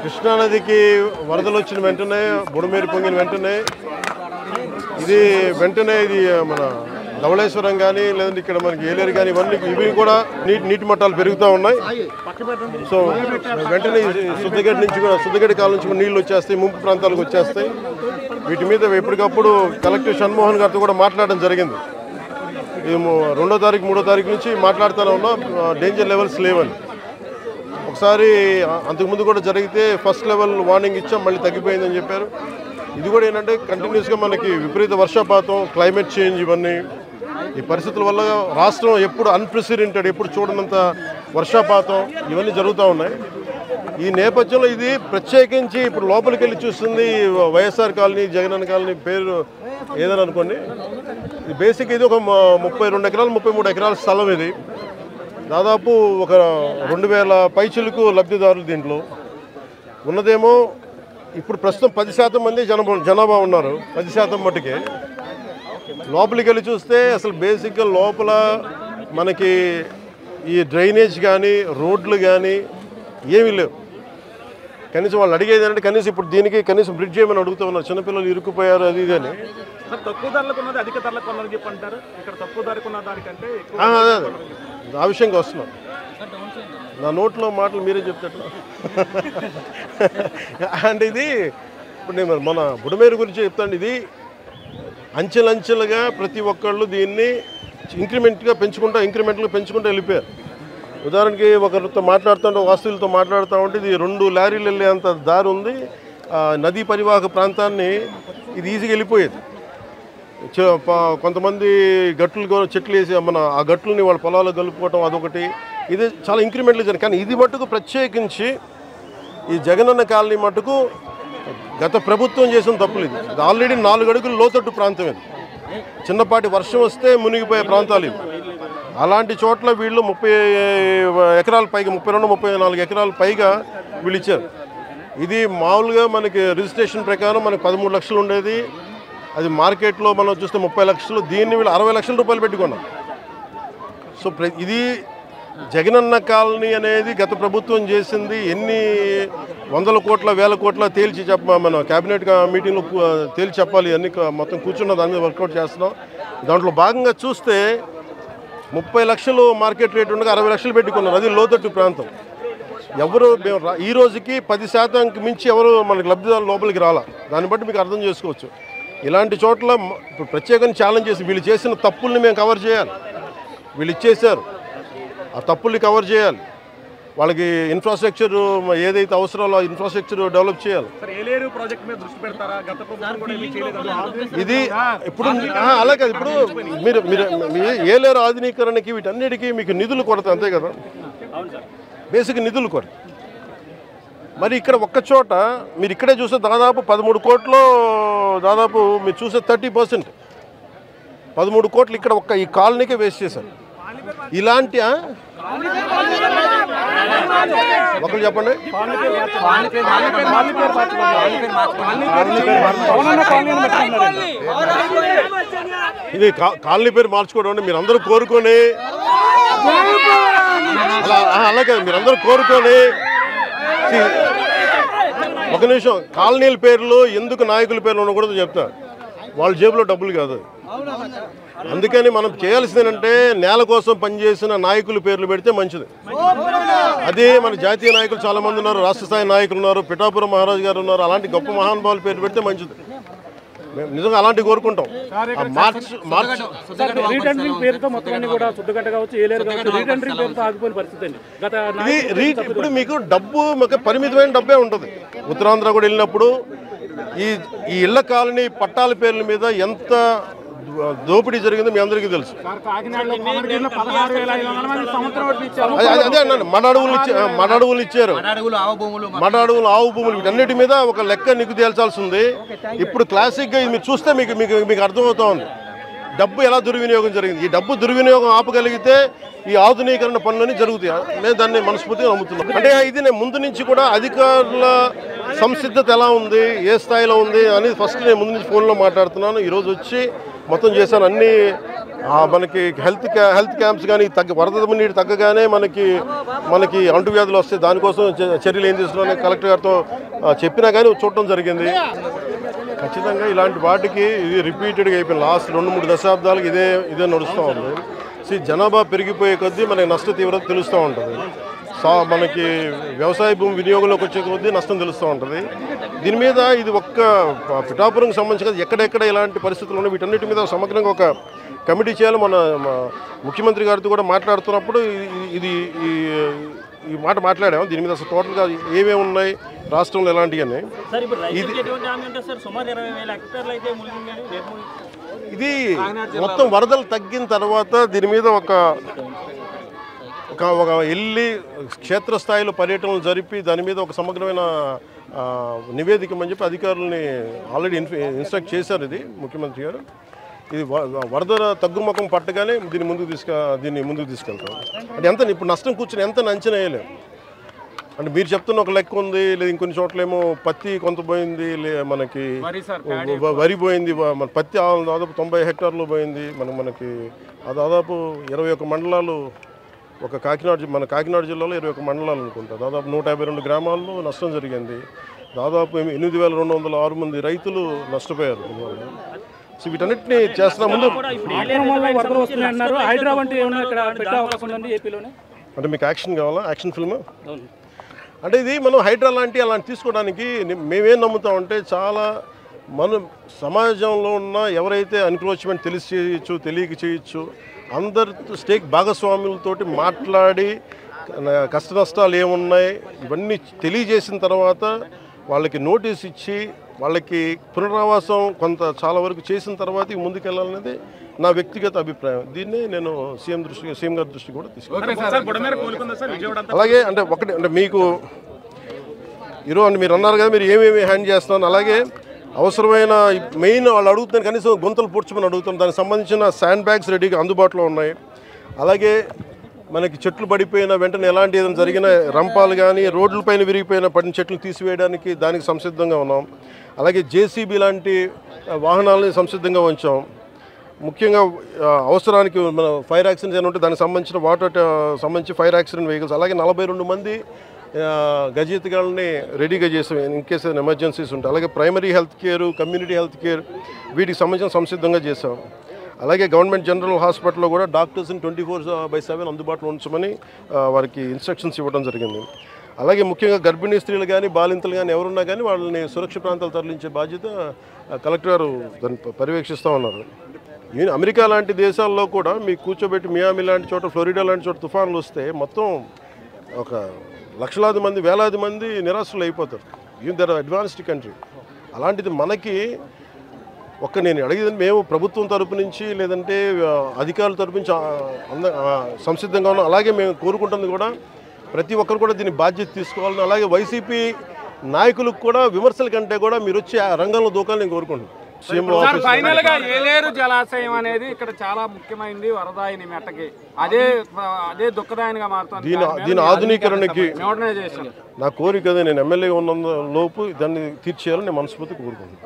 కృష్ణానదికి వరదలు వచ్చిన వెంటనే బుడమేరు పొంగిన వెంటనే ఇది మన ధవళేశ్వరం కానీ లేదంటే ఇక్కడ మనకి ఏలేరు కానీ ఇవి కూడా నీటి మట్టాలు పెరుగుతూ ఉన్నాయి. సో వెంటనే శుద్ధగడ్డ కాలం నుంచి నీళ్ళు వచ్చేస్తాయి, ముంపు ప్రాంతాలకు వచ్చేస్తాయి. వీటి మీద ఎప్పటికప్పుడు కలెక్టర్ షణ్మోహన్ గారితో కూడా మాట్లాడడం జరిగింది. ఇది 2వ తారీఖు 3వ తారీఖు నుంచి మాట్లాడుతూనే ఉన్నాం, డేంజర్ లెవెల్స్ లేవని. ఒకసారి అంతకుముందు కూడా జరిగితే ఫస్ట్ లెవెల్ వార్నింగ్ ఇచ్చాం, మళ్ళీ తగ్గిపోయిందని చెప్పారు. ఇది కూడా ఏంటంటే కంటిన్యూస్గా మనకి విపరీత వర్షపాతం, క్లైమేట్ చేంజ్, ఇవన్నీ ఈ పరిస్థితుల వల్ల రాష్ట్రం ఎప్పుడు అన్ప్రెసిడెంటెడ్, ఎప్పుడు చూడనంత వర్షపాతం ఇవన్నీ జరుగుతూ ఉన్నాయి. ఈ నేపథ్యంలో ఇది ప్రత్యేకించి ఇప్పుడు లోపలికి వెళ్ళి చూస్తుంది వైఎస్ఆర్ కాలనీ, జగనన్న కాలనీ పేరు ఏదని అనుకోండి. ఇది బేసిక్ ఇది ఒక 32 ఎకరాలు 33 ఎకరాల స్థలం. ఇది దాదాపు ఒక 2000 పైచిలకు లబ్ధిదారులు. దీంట్లో ఉన్నదేమో ఇప్పుడు ప్రస్తుతం 10% మంది జనాభా ఉన్నారు. 10% మట్టుకే. లోపలికి వెళ్ళి చూస్తే అసలు బేసిక్గా లోపల మనకి ఈ డ్రైనేజ్ కానీ రోడ్లు కానీ ఏమీ లేవు. కనీసం వాళ్ళు అడిగేది ఏంటంటే కనీసం ఇప్పుడు దీనికి కనీసం బ్రిడ్జ్ చేయమని అడుగుతూ ఉన్నారు. చిన్నపిల్లలు ఇరుక్కుపోయారు అది ఇది అని. తక్కువ ధరలకు ఉన్నది అధిక ధరలకు ఉన్నది చెప్పంటారు. ఇక్కడ తక్కువ ధరకు ఉన్న దానికంటే ఆ విషయంగా వస్తున్నాం. నా నోట్లో మాటలు మీరే చెప్తారు. అంటే ఇది ఇప్పుడు నేను మన బుడమేరు గురించి చెప్తాను. ఇది అంచెలంచెలుగా ప్రతి ఒక్కళ్ళు దీన్ని ఇంక్రిమెంట్గా పెంచుకుంటూ వెళ్ళిపోయారు. ఉదాహరణకి ఒకరితో మాట్లాడుతుంటే, వాస్తువులతో మాట్లాడుతూ ఉంటే ఇది 2 లారీలు వెళ్ళేంత దారి ఉంది. నదీ పరివాహక ప్రాంతాన్ని ఇది ఈజీగా వెళ్ళిపోయేది. కొంతమంది చెట్లు వేసి ఆ గట్లని వాళ్ళ పొలాల్లో కలుపుకోవటం అదొకటి. ఇది చాలా ఇంక్రిమెంట్లు జరిగింది. కానీ ఇది మట్టుకు ప్రత్యేకించి ఈ జగనన్న కాలనీ మట్టుకు గత ప్రభుత్వం చేసిన తప్పులు. ఇది ఆల్రెడీ 4 అడుగులు లోతట్టు ప్రాంతం. ఇది చిన్నపాటి వర్షం వస్తే మునిగిపోయే ప్రాంతాలు ఇవి. అలాంటి చోట్ల వీళ్ళు 30 ఎకరాల పైగా 32-34 ఎకరాల పైగా వీళ్ళు ఇచ్చారు. ఇది మామూలుగా మనకి రిజిస్ట్రేషన్ ప్రకారం మనకి 13 లక్షలు ఉండేది. అది మార్కెట్లో మనం చూస్తే 30 లక్షలు. దీన్ని వీళ్ళు 60 లక్షల రూపాయలు పెట్టుకున్నాం. సో ఇది జగనన్న కాలనీ అనేది గత ప్రభుత్వం చేసింది. ఎన్ని 100 కోట్ల 1000 కోట్ల తేల్చి మన క్యాబినెట్ మీటింగ్లో తేల్చి చెప్పాలి. అన్ని మొత్తం కూర్చున్న దాని మీద వర్కౌట్ చేస్తున్నాం. దాంట్లో భాగంగా చూస్తే 30 లక్షలు మార్కెట్ రేట్ ఉండగా 60 లక్షలు పెట్టుకున్నారు. అది లోతట్టు ప్రాంతం. ఎవరు ఈ రోజుకి 10% మించి ఎవరు మనకి లబ్ధిదారులు లోపలికి రాలా. దాన్ని బట్టి మీకు అర్థం చేసుకోవచ్చు. ఇలాంటి చోట్ల ఇప్పుడు ప్రత్యేకంగా ఛాలెంజ్ చేసి వీళ్ళు చేసిన తప్పుల్ని మేము కవర్ చేయాలి. వీళ్ళు ఇచ్చేసారు, ఆ తప్పుల్ని కవర్ చేయాలి. వాళ్ళకి ఇన్ఫ్రాస్ట్రక్చర్ ఏదైతే అవసరాలో ఇన్ఫ్రాస్ట్రక్చర్ డెవలప్ చేయాలి. ఇది ఇప్పుడు అలా కాదు. ఇప్పుడు మీరు ఏలేరు ఆధునీకరణకి వీటన్నిటికీ మీకు నిధులు కొరత, అంతే కదా. బేసిక్ నిధులు కొరత. మరి ఇక్కడ ఒక్క చోట మీరు ఇక్కడే చూస్తే దాదాపు 13 కోట్లు, దాదాపు మీరు చూసే 30%, 13 కోట్లు ఇక్కడ ఒక్క ఈ కాలనీకే వేస్ట్ చేశారు. ఇలాంటి ఒకరు చెప్పండి. ఇది కాలనీ పేరు మార్చుకోవడం అంటే మీరందరూ కోరుకొని అలాగే మీరందరూ కోరుకొని ఒక నిమిషం కాలనీల పేర్లు ఎందుకు నాయకుల పేర్లు ఉండకూడదు చెప్తా. వాళ్ళ జేబులో డబ్బులు కాదు. అందుకని మనం చేయాల్సింది ఏంటంటే నేల కోసం పనిచేసిన నాయకుల పేర్లు పెడితే మంచిది. అదే మన జాతీయ నాయకులు చాలా మంది ఉన్నారు, రాష్ట్ర స్థాయి నాయకులు ఉన్నారు, పిఠాపురం మహారాజు గారు ఉన్నారు. అలాంటి గొప్ప మహానుభావుల పేర్లు పెడితే మంచిది. మేము నిజంగా అలాంటివి కోరుకుంటాం. ఇప్పుడు మీకు డబ్బు పరిమితమైన డబ్బే ఉంటుంది. ఉత్తరాంధ్ర కూడా వెళ్ళినప్పుడు ఈ ఇళ్ల కాలనీ పట్టాల పేర్ల మీద ఎంత దోపిడీ జరిగిందో మీ అందరికీ తెలుసు. అదే అన్నాను, మడడువులు ఇచ్చారు, మడడువులు ఆవు భూములు, వీటన్నిటి మీద ఒక లెక్క నీకు తేల్చాల్సి ఉంది. ఇప్పుడు క్లాసిక్గా మీరు చూస్తే మీకు అర్థమవుతా ఉంది డబ్బు ఎలా దుర్వినియోగం జరిగింది. ఈ డబ్బు దుర్వినియోగం ఆపగలిగితే ఈ ఆధునీకరణ పనులని జరుగుతాయి. నేను దాన్ని మనస్ఫూర్తిగా నమ్ముతున్నాను. అంటే ఇది నేను ముందు నుంచి కూడా అధికారుల సంసిద్ధత ఎలా ఉంది, ఏ స్థాయిలో ఉంది అనేది ఫస్ట్ నేను ముందు నుంచి ఫోన్లో మాట్లాడుతున్నాను. ఈరోజు వచ్చి మొత్తం చేశాను. అన్ని మనకి హెల్త్ క్యాంప్స్ కానీ వరద నీరు తగ్గగానే మనకి అంటువ్యాధులు వస్తాయి, దానికోసం చర్యలు ఏం తీసుకున్నారని కలెక్టర్ గారితో చెప్పినా కానీ చూడటం జరిగింది. ఖచ్చితంగా ఇలాంటి వాటికి ఇది రిపీటెడ్గా అయిపోయింది. లాస్ట్ 2-3 దశాబ్దాలకు ఇదే నడుస్తూ ఉంది. జనాభా పెరిగిపోయే కొద్దీ మనకి నష్ట తీవ్రత తెలుస్తూ ఉంటుంది. మనకి వ్యవసాయ భూమి వినియోగంలోకి వచ్చే కొద్దీ నష్టం తెలుస్తూ ఉంటుంది. దీని మీద ఇది ఒక్క పిఠాపురంకి సంబంధించి ఎక్కడెక్కడ ఇలాంటి పరిస్థితులు ఉన్నాయి వీటన్నిటి మీద సమగ్రంగా ఒక కమిటీ చేయాలి. మన ముఖ్యమంత్రి గారితో కూడా మాట్లాడుతున్నప్పుడు ఈ మాట మాట్లాడాము. దీని మీద అసలు టోటల్గా ఏమేమి ఉన్నాయి రాష్ట్రంలో ఎలాంటివన్నీ ఇది మొత్తం వరదలు తగ్గిన తర్వాత దీని మీద ఒక వెళ్ళి క్షేత్రస్థాయిలో పర్యటనలు జరిపి దాని మీద ఒక సమగ్రమైన నివేదికమని చెప్పి అధికారులని ఆల్రెడీ ఇన్స్ట్రక్ట్ చేశారు. ఇది ముఖ్యమంత్రి గారు ఇది వరద తగ్గుముఖం పట్టగానే దీన్ని ముందుకు తీసుకెళ్తాం. అంటే ఎంత ఇప్పుడు నష్టం కూర్చొని ఎంత అంచనా వేయలేము. అంటే మీరు చెప్తున్న ఒక లెక్క ఉంది, లేదా ఇంకొన్ని చోట్లేమో పత్తి కొంత పోయింది, మనకి వరి పోయింది, మన పత్తి దాదాపు 90 హెక్టార్లు పోయింది. మనకి దాదాపు 21 మండలాలు మన కాకినాడ జిల్లాలో 21 మండలాలు అనుకుంటా, దాదాపు 152 గ్రామాల్లో నష్టం జరిగింది. దాదాపు 8,206 మంది రైతులు నష్టపోయారు. సో వీటన్నిటిని చేస్తున్నా ముందు అంటే మీకు యాక్షన్ కావాలా? యాక్షన్ ఫిల్మ్ అంటే ఇది మనం హైడ్రా అలాంటి తీసుకోవడానికి మేమేం నమ్ముతామంటే చాలా మనం సమాజంలో ఉన్న ఎవరైతే ఎన్క్రోచ్మెంట్ తెలిసి చేయొచ్చు, తెలియక చేయొచ్చు, అందరి స్టేక్ భాగస్వాములతోటి మాట్లాడి కష్ట నష్టాలు ఏమున్నాయి ఇవన్నీ తెలియజేసిన తర్వాత వాళ్ళకి నోటీస్ ఇచ్చి వాళ్ళకి పునరావాసం చాలా వరకు చేసిన తర్వాత ముందుకెళ్ళాలనేది నా వ్యక్తిగత అభిప్రాయం. దీన్ని నేను సీఎం గారి దృష్టి కూడా తీసుకున్నాను. అలాగే అంటే మీకు ఈరోజు అంటే మీరు అన్నారు కదా మీరు ఏమేమి హ్యాండ్ చేస్తున్నాను, అలాగే అవసరమైన మెయిన్ వాళ్ళు అడుగుతున్నారు కనీసం గుంతలు పూడ్చమని అడుగుతాం. దానికి సంబంధించిన శాండ్ బ్యాగ్స్ రెడీగా అందుబాటులో ఉన్నాయి. అలాగే మనకి చెట్లు పడిపోయిన వెంటనే ఎలాంటి ఏదైనా జరిగిన రంపాలు కానీ రోడ్లపైన విరిగిపోయిన పడిన చెట్లు తీసివేయడానికి దానికి సంసిద్ధంగా ఉన్నాం. అలాగే జేసీబీ లాంటి వాహనాలని సంసిద్ధంగా ఉంచాం. ముఖ్యంగా అవసరానికి మన ఫైర్ యాక్సిడెంట్స్ ఏమైనా ఉంటే దానికి సంబంధించిన సంబంధించి ఫైర్ యాక్సిడెంట్ వెహికల్స్, అలాగే 42 మంది గజయితగాళ్ళని రెడీగా చేసాం ఇన్కేస్ ఏదైనా ఎమర్జెన్సీస్ ఉంటాయి. అలాగే primary health care, community health care వీటికి సంబంధించిన సంసిద్ధంగా చేసాం. అలాగే గవర్నమెంట్ జనరల్ హాస్పిటల్లో కూడా డాక్టర్స్ని 24/7 అందుబాటులో ఉంచమని వారికి ఇన్స్ట్రక్షన్స్ ఇవ్వడం జరిగింది. అలాగే ముఖ్యంగా గర్భిణీ స్త్రీలు కానీ బాలింతలు కానీ ఎవరున్నా కానీ వాళ్ళని సురక్షిత ప్రాంతాలు తరలించే బాధ్యత కలెక్టర్ గారు దాన్ని పర్యవేక్షిస్తూ ఉన్నారు. అమెరికా లాంటి దేశాల్లో కూడా మీకు కూర్చోబెట్టి మియామి లాంటి చోట, ఫ్లోరిడా లాంటి చోట తుఫాన్లు వస్తే మొత్తం ఒక లక్షలాది మంది, వేలాది మంది నిరాశలు అయిపోతారు. The advanced country. అలాంటిది మనకి నేను అడిగేది మేము ప్రభుత్వం తరపు నుంచి లేదంటే అధికారుల తరపు నుంచి సంసిద్ధంగా ఉన్నాం. అలాగే మేము కోరుకుంటుంది కూడా ప్రతి ఒక్కరు కూడా దీన్ని బాధ్యత తీసుకోవాలని, అలాగే వైసీపీ నాయకులకు కూడా విమర్శల కంటే కూడా మీరు వచ్చి ఆ రంగంలో దూకాలని నేను కోరుకుంటున్నాను. ఫైనల్ గా ఏలేరు జలాశయం అనేది ఇక్కడ చాలా ముఖ్యమైనది వరదాయిని మెట్టకి, అదే దుఃఖదాయనిగా మారుతుంది. దీని ఆధునీకరణకి నా కోరిక అదే. నేను ఎమ్మెల్యేగా ఉన్న లోపు దాన్ని తీర్చేయాలని నేను మనస్ఫూర్తిగా కోరుకుంటున్నాను.